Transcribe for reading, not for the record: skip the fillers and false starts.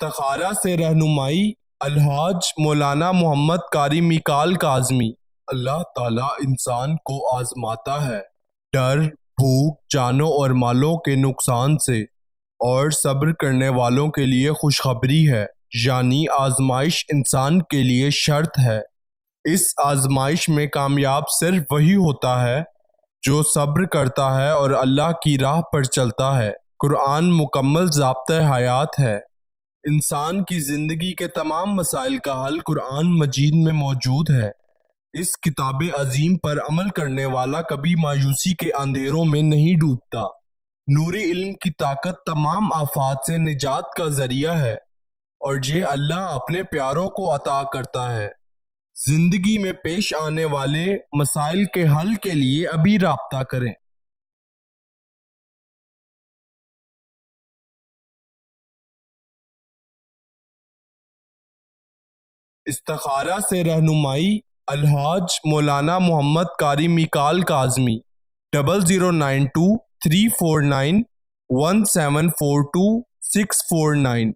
استخارہ سے رہنمائی الحاج مولانا محمد قاری میکال کاظمی۔ اللہ تعالیٰ انسان کو آزماتا ہے ڈر، بھوک، جانوں اور مالوں کے نقصان سے، اور صبر کرنے والوں کے لیے خوشخبری ہے، یعنی آزمائش انسان کے لیے شرط ہے۔ اس آزمائش میں کامیاب صرف وہی ہوتا ہے جو صبر کرتا ہے اور اللہ کی راہ پر چلتا ہے۔ قرآن مکمل ضابطۂ حیات ہے۔ انسان کی زندگی کے تمام مسائل کا حل قرآن مجید میں موجود ہے۔ اس کتاب عظیم پر عمل کرنے والا کبھی مایوسی کے اندھیروں میں نہیں ڈوبتا۔ نور علم کی طاقت تمام آفات سے نجات کا ذریعہ ہے، اور یہ اللہ اپنے پیاروں کو عطا کرتا ہے۔ زندگی میں پیش آنے والے مسائل کے حل کے لیے ابھی رابطہ کریں۔ استخارہ سے رہنمائی الحاج مولانا محمد قاری میکال کاظمی۔ 0092 349 1742 649